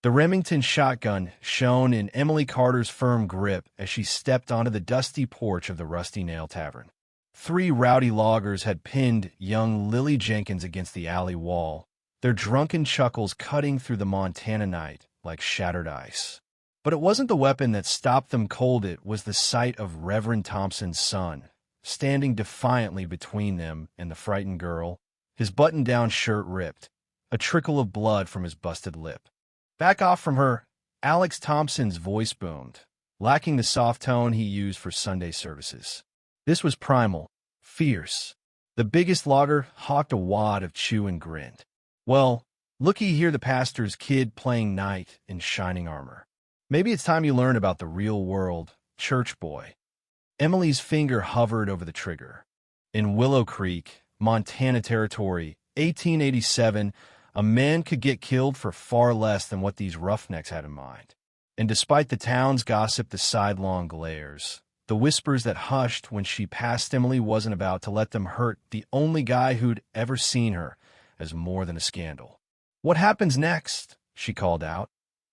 The Remington shotgun shone in Emily Carter's firm grip as she stepped onto the dusty porch of the Rusty Nail Tavern. 3 rowdy loggers had pinned young Lily Jenkins against the alley wall, their drunken chuckles cutting through the Montana night like shattered ice. But it wasn't the weapon that stopped them cold, it was the sight of Reverend Thompson's son, standing defiantly between them and the frightened girl, his button-down shirt ripped, a trickle of blood from his busted lip. "Back off from her," Alex Thompson's voice boomed, lacking the soft tone he used for Sunday services. This was primal, fierce. The biggest logger hawked a wad of chew and grinned. "Well, looky here, the pastor's kid playing knight in shining armor. Maybe it's time you learn about the real world, church boy." Emily's finger hovered over the trigger. In Willow Creek, Montana Territory, 1887, a man could get killed for far less than what these roughnecks had in mind. And despite the town's gossip, the sidelong glares, the whispers that hushed when she passed Emily wasn't about to let them hurt the only guy who'd ever seen her as more than a scandal. "What happens next?" she called out,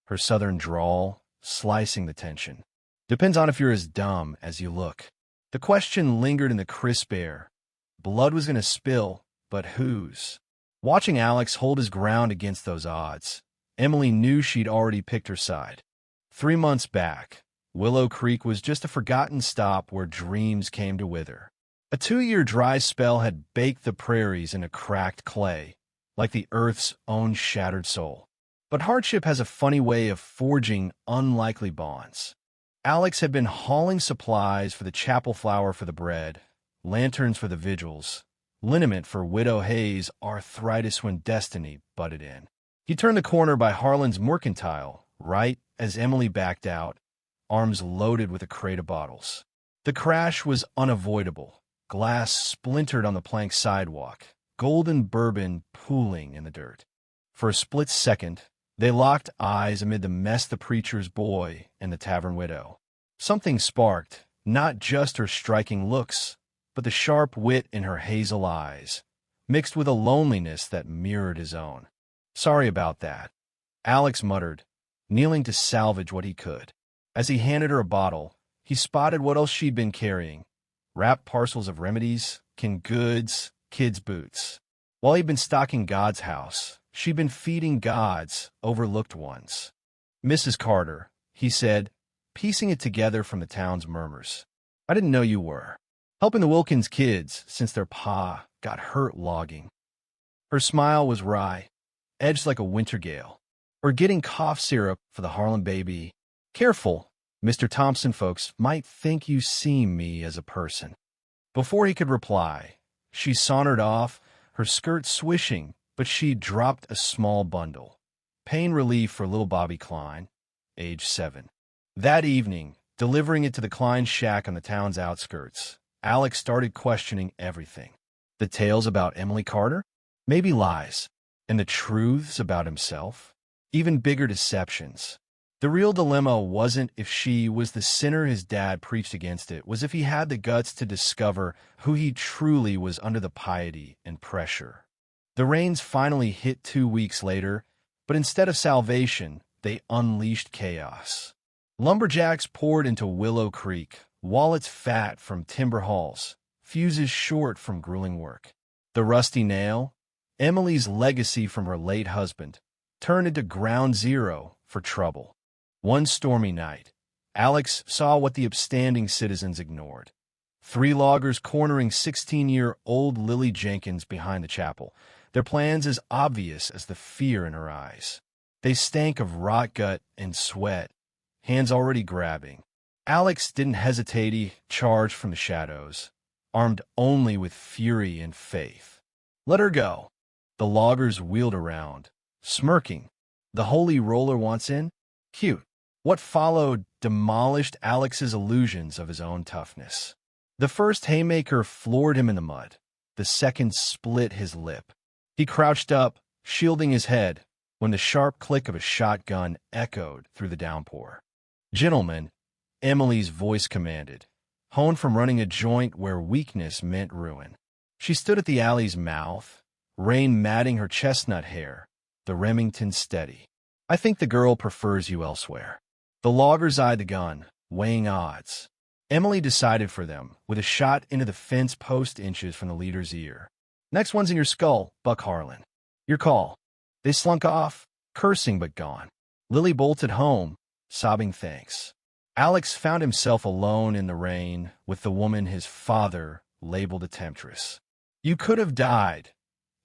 her southern drawl slicing the tension. "Depends on if you're as dumb as you look." The question lingered in the crisp air. Blood was going to spill, but whose? Watching Alex hold his ground against those odds, Emily knew she'd already picked her side. 3 months back, Willow Creek was just a forgotten stop where dreams came to wither. A 2-year dry spell had baked the prairies into cracked clay, like the earth's own shattered soul. But hardship has a funny way of forging unlikely bonds. Alex had been hauling supplies for the chapel flour for the bread, lanterns for the vigils, liniment for Widow Hayes' arthritis when destiny butted in. He turned the corner by Harlan's Mercantile, right as Emily backed out, arms loaded with a crate of bottles. The crash was unavoidable. Glass splintered on the plank sidewalk, golden bourbon pooling in the dirt. For a split second, they locked eyes amid the mess the preacher's boy and the tavern widow. Something sparked, not just her striking looks, but the sharp wit in her hazel eyes, mixed with a loneliness that mirrored his own. "Sorry about that," Alex muttered, kneeling to salvage what he could. As he handed her a bottle, he spotted what else she'd been carrying: wrapped parcels of remedies, canned goods, kids' boots. While he'd been stocking God's house, she'd been feeding God's overlooked ones. "Mrs. Carter," he said, piecing it together from the town's murmurs. "I didn't know you were helping the Wilkins kids since their pa got hurt logging." Her smile was wry, edged like a winter gale. "Or getting cough syrup for the Harlan baby. Careful, Mr. Thompson folks might think you see me as a person." Before he could reply, she sauntered off, her skirt swishing, but she dropped a small bundle. Pain relief for little Bobby Klein, age 7. That evening, delivering it to the Klein shack on the town's outskirts, Alex started questioning everything. The tales about Emily Carter? Maybe lies. And the truths about himself? Even bigger deceptions. The real dilemma wasn't if she was the sinner his dad preached against, it was if he had the guts to discover who he truly was under the piety and pressure. The rains finally hit 2 weeks later, but instead of salvation, they unleashed chaos. Lumberjacks poured into Willow Creek, wallets fat from timber hauls, fuses short from grueling work. The Rusty Nail, Emily's legacy from her late husband, turned into ground zero for trouble. One stormy night, Alex saw what the upstanding citizens ignored. 3 loggers cornering 16-year-old Lily Jenkins behind the chapel, their plans as obvious as the fear in her eyes. They stank of rot gut and sweat, hands already grabbing. Alex didn't hesitate. He charged from the shadows, armed only with fury and faith. "Let her go." The loggers wheeled around, smirking. "The holy roller wants in? Cute." What followed demolished Alex's illusions of his own toughness. The first haymaker floored him in the mud. The second split his lip. He crouched up, shielding his head, when the sharp click of a shotgun echoed through the downpour. "Gentlemen," Emily's voice commanded, honed from running a joint where weakness meant ruin. She stood at the alley's mouth, rain matting her chestnut hair, the Remington steady. I think the girl prefers you elsewhere. The loggers eyed the gun, weighing odds. Emily decided for them, with a shot into the fence post inches from the leader's ear. Next one's in your skull, Buck Harlan. Your call. They slunk off, cursing but gone. Lily bolted home, sobbing thanks. Alex found himself alone in the rain with the woman his father labeled a temptress. You could have died,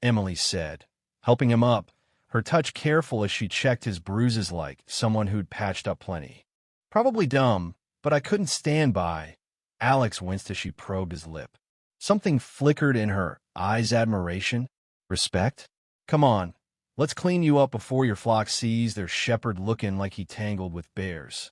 Emily said, helping him up, her touch careful as she checked his bruises like someone who'd patched up plenty. Probably dumb, but I couldn't stand by. Alex winced as she probed his lip. Something flickered in her eyes, admiration, respect. Come on, let's clean you up before your flock sees their shepherd looking like he tangled with bears.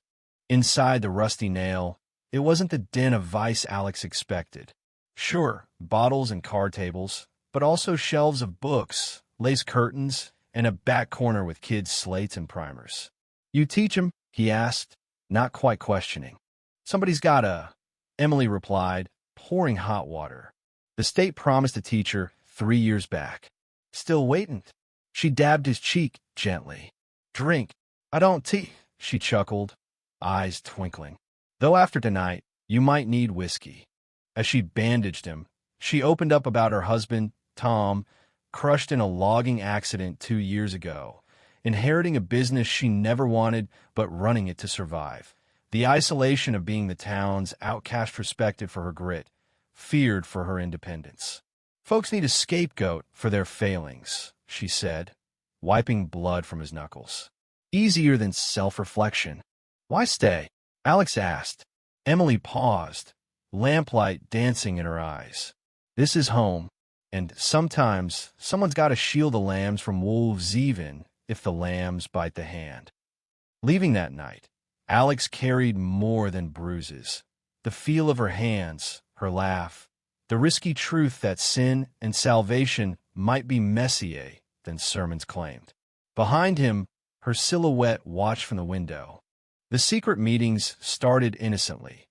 Inside the rusty nail, it wasn't the den of vice Alex expected. Sure, bottles and card tables, but also shelves of books, lace curtains, and a back corner with kids' slates and primers. You teach 'em? He asked, not quite questioning. Somebody's gotta, Emily replied, pouring hot water. The state promised to teach her 3 years back. Still waiting. She dabbed his cheek gently. Drink. I don't tea, she chuckled, eyes twinkling. Though after tonight, you might need whiskey. As she bandaged him, she opened up about her husband, Tom, crushed in a logging accident 2 years ago, inheriting a business she never wanted but running it to survive. The isolation of being the town's outcast, respected for her grit, feared for her independence. Folks need a scapegoat for their failings, she said, wiping blood from his knuckles. Easier than self-reflection. Why stay? Alex asked. Emily paused, lamplight dancing in her eyes. This is home, and sometimes someone's got to shield the lambs from wolves even if the lambs bite the hand. Leaving that night, Alex carried more than bruises. The feel of her hands, her laugh, the risky truth that sin and salvation might be messier than sermons claimed. Behind him, her silhouette watched from the window. The secret meetings started innocently.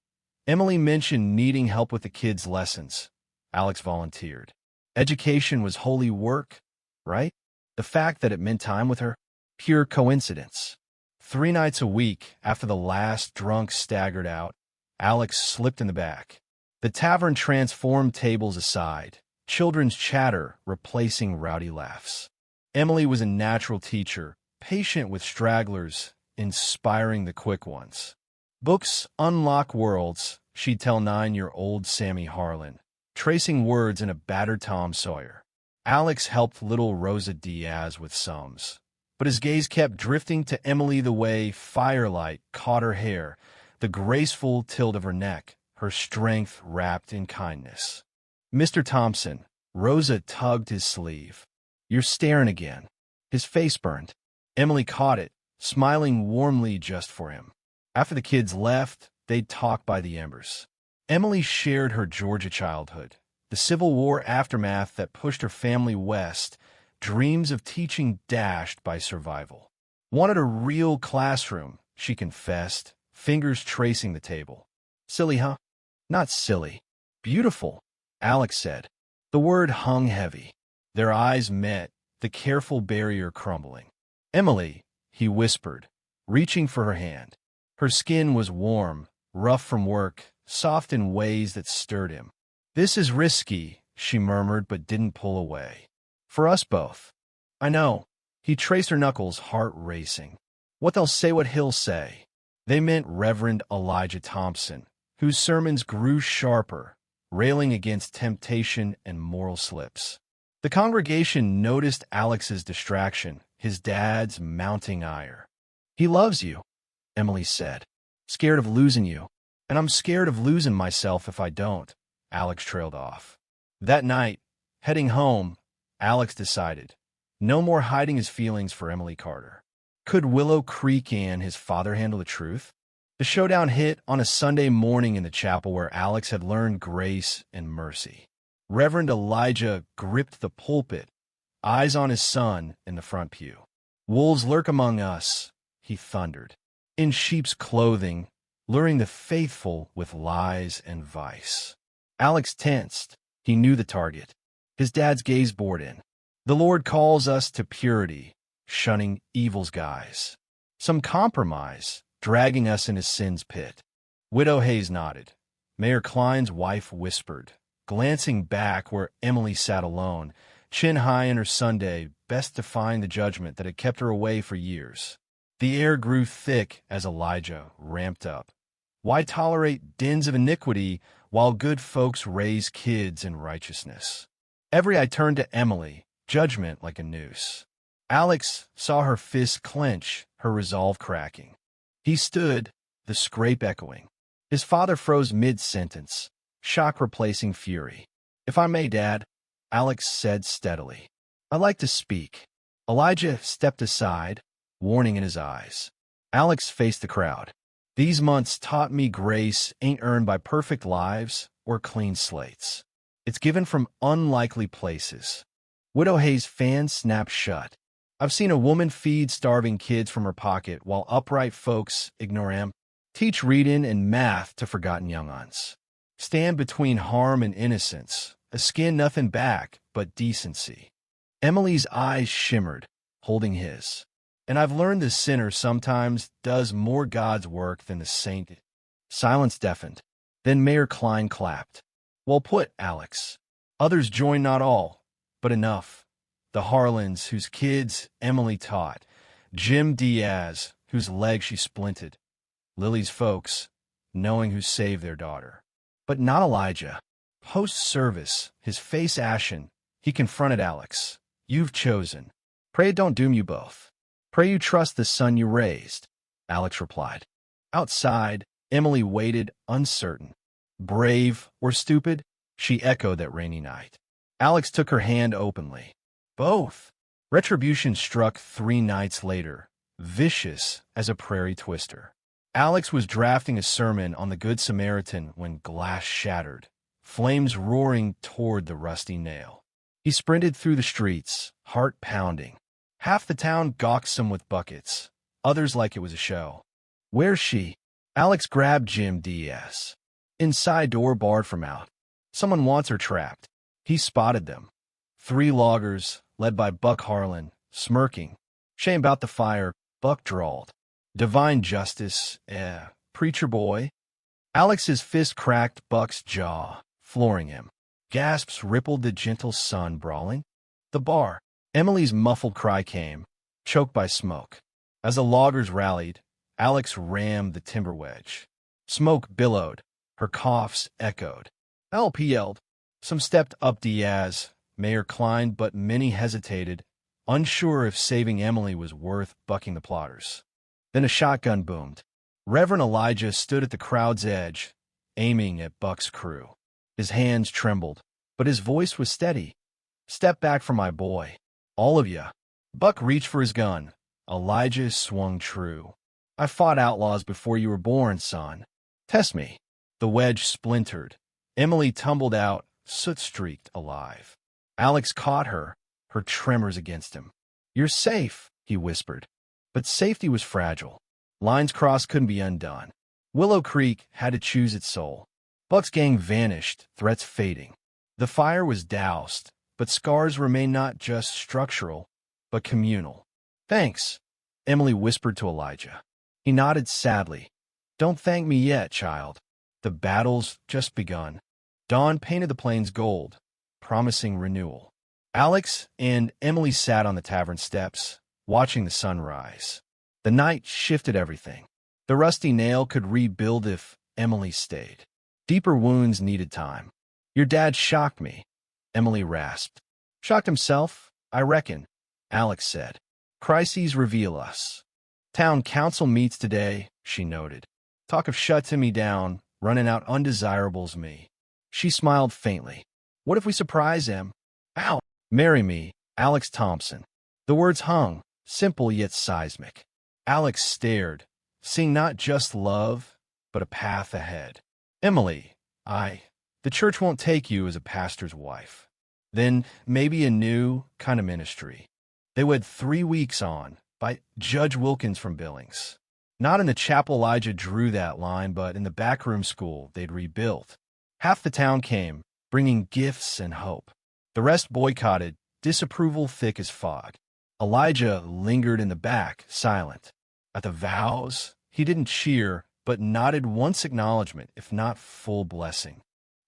Emily mentioned needing help with the kids' lessons. Alex volunteered. Education was holy work, right? The fact that it meant time with her? Pure coincidence. 3 nights a week, after the last drunk staggered out, Alex slipped in the back. The tavern transformed tables aside, children's chatter replacing rowdy laughs. Emily was a natural teacher, patient with stragglers, inspiring the quick ones. Books unlock worlds, she'd tell 9-year-old Sammy Harlan, tracing words in a battered Tom Sawyer. Alex helped little Rosa Diaz with sums, but his gaze kept drifting to Emily the way firelight caught her hair, the graceful tilt of her neck, her strength wrapped in kindness. Mr. Thompson, Rosa tugged his sleeve. You're staring again. His face burned. Emily caught it, smiling warmly just for him. After the kids left, they'd talk by the embers. Emily shared her Georgia childhood, the Civil War aftermath that pushed her family west, dreams of teaching dashed by survival. Wanted a real classroom, she confessed, fingers tracing the table. Silly, huh? Not silly. Beautiful, Alex said. The word hung heavy. Their eyes met, the careful barrier crumbling. Emily, he whispered, reaching for her hand. Her skin was warm, rough from work, soft in ways that stirred him. This is risky, she murmured but didn't pull away. For us both. I know. He traced her knuckles, heart racing. What they'll say, what he'll say. They meant Reverend Elijah Thompson, whose sermons grew sharper, railing against temptation and moral slips. The congregation noticed Alex's distraction, his dad's mounting ire. He loves you, Emily said. Scared of losing you. And I'm scared of losing myself if I don't, Alex trailed off. That night, heading home, Alex decided, no more hiding his feelings for Emily Carter. Could Willow Creek and his father handle the truth? The showdown hit on a Sunday morning in the chapel where Alex had learned grace and mercy. Reverend Elijah gripped the pulpit, eyes on his son in the front pew. Wolves lurk among us, he thundered, in sheep's clothing, luring the faithful with lies and vice. Alex tensed. He knew the target. His dad's gaze bored in. The Lord calls us to purity, shunning evil's guise. Some compromise, dragging us in his sin's pit. Widow Hayes nodded. Mayor Klein's wife whispered, glancing back where Emily sat alone, chin high in her sundae, best defying the judgment that had kept her away for years. The air grew thick as Elijah ramped up. Why tolerate dens of iniquity while good folks raise kids in righteousness? Every eye turned to Emily, judgment like a noose. Alex saw her fist clench, her resolve cracking. He stood, the scrape echoing. His father froze mid-sentence, shock replacing fury. "If I may, Dad," Alex said steadily. "I'd like to speak." Elijah stepped aside, warning in his eyes. Alex faced the crowd. "These months taught me grace ain't earned by perfect lives or clean slates. It's given from unlikely places." Widow Hayes' fan snapped shut. "I've seen a woman feed starving kids from her pocket while upright folks ignore 'em. Teach reading and math to forgotten young-uns. Stand between harm and innocence, a skin nothing back but decency." Emily's eyes shimmered, holding his. "And I've learned the sinner sometimes does more God's work than the saint." Silence deafened. Then Mayor Klein clapped. "Well put, Alex." Others joined, not all, but enough. The Harlans, whose kids Emily taught. Jim Diaz, whose leg she splinted. Lily's folks, knowing who saved their daughter. But not Elijah. Post-service, his face ashen, he confronted Alex. "You've chosen. Pray it don't doom you both. Pray you trust the son you raised," Alex replied. Outside, Emily waited, uncertain. Brave or stupid? She echoed that rainy night. Alex took her hand openly. "Both." Retribution struck 3 nights later, vicious as a prairie twister. Alex was drafting a sermon on the Good Samaritan when glass shattered, flames roaring toward the rusty nail. He sprinted through the streets, heart pounding. Half the town gawked him with buckets, others like it was a show. "Where's she?" Alex grabbed Jim Diaz. "Inside door barred from out. Someone wants her trapped." He spotted them. 3 loggers, led by Buck Harlan, smirking. "Shame about the fire," Buck drawled. "Divine justice, preacher boy." Alex's fist cracked Buck's jaw, flooring him. Gasps rippled the gentle sun brawling. The bar. Emily's muffled cry came, choked by smoke. As the loggers rallied, Alex rammed the timber wedge. Smoke billowed. Her coughs echoed. "Help," he yelled. Some stepped up Diaz, Mayor Klein, but many hesitated, unsure if saving Emily was worth bucking the plotters. Then a shotgun boomed. Reverend Elijah stood at the crowd's edge, aiming at Buck's crew. His hands trembled, but his voice was steady. "Step back from my boy. All of ya." Buck reached for his gun. Elijah swung true. "I fought outlaws before you were born, son. Test me." The wedge splintered. Emily tumbled out, soot-streaked, alive. Alex caught her, her tremors against him. "You're safe," he whispered. But safety was fragile. Lines crossed couldn't be undone. Willow Creek had to choose its soul. Buck's gang vanished, threats fading. The fire was doused, but scars remained not just structural, but communal. "Thanks," Emily whispered to Elijah. He nodded sadly. "Don't thank me yet, child. The battle's just begun." Dawn painted the plains gold, promising renewal. Alex and Emily sat on the tavern steps, watching the sun rise. The night shifted everything. The rusty nail could rebuild if Emily stayed. Deeper wounds needed time. "Your dad shocked me," Emily rasped. "Shocked himself, I reckon," Alex said. "Crises reveal us." "Town council meets today," she noted. "Talk of shutting me down, running out undesirables me." She smiled faintly. "What if we surprise him?" "Ow! Marry me, Alex Thompson." The words hung, simple yet seismic. Alex stared, seeing not just love, but a path ahead. "Emily, the church won't take you as a pastor's wife. Then maybe a new kind of ministry." They wed 3 weeks on, by Judge Wilkins from Billings. Not in the chapel Elijah drew that line, but in the backroom school they'd rebuilt. Half the town came, bringing gifts and hope. The rest boycotted, disapproval thick as fog. Elijah lingered in the back, silent. At the vows, he didn't cheer, but nodded once acknowledgement, if not full blessing.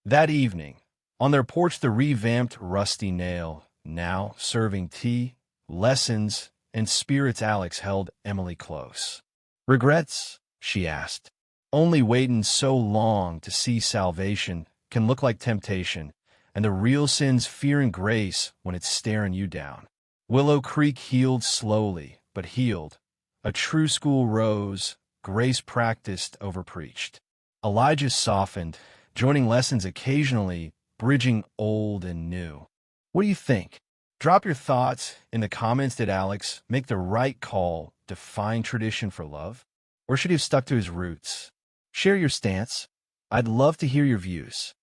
That evening, on their porch, the revamped Rusty Nail, now serving tea, lessons, and spirits, Alex held Emily close. "Regrets?" she asked. "Only waitin' so long to see salvation can look like temptation, and the real sin's fear and grace when it's staring you down." Willow Creek healed slowly, but healed. A true school rose, grace practiced over preached. Elijah softened, joining lessons occasionally, bridging old and new. What do you think? Drop your thoughts in the comments. Did Alex make the right call, define tradition for love? Or should he have stuck to his roots? Share your stance. I'd love to hear your views.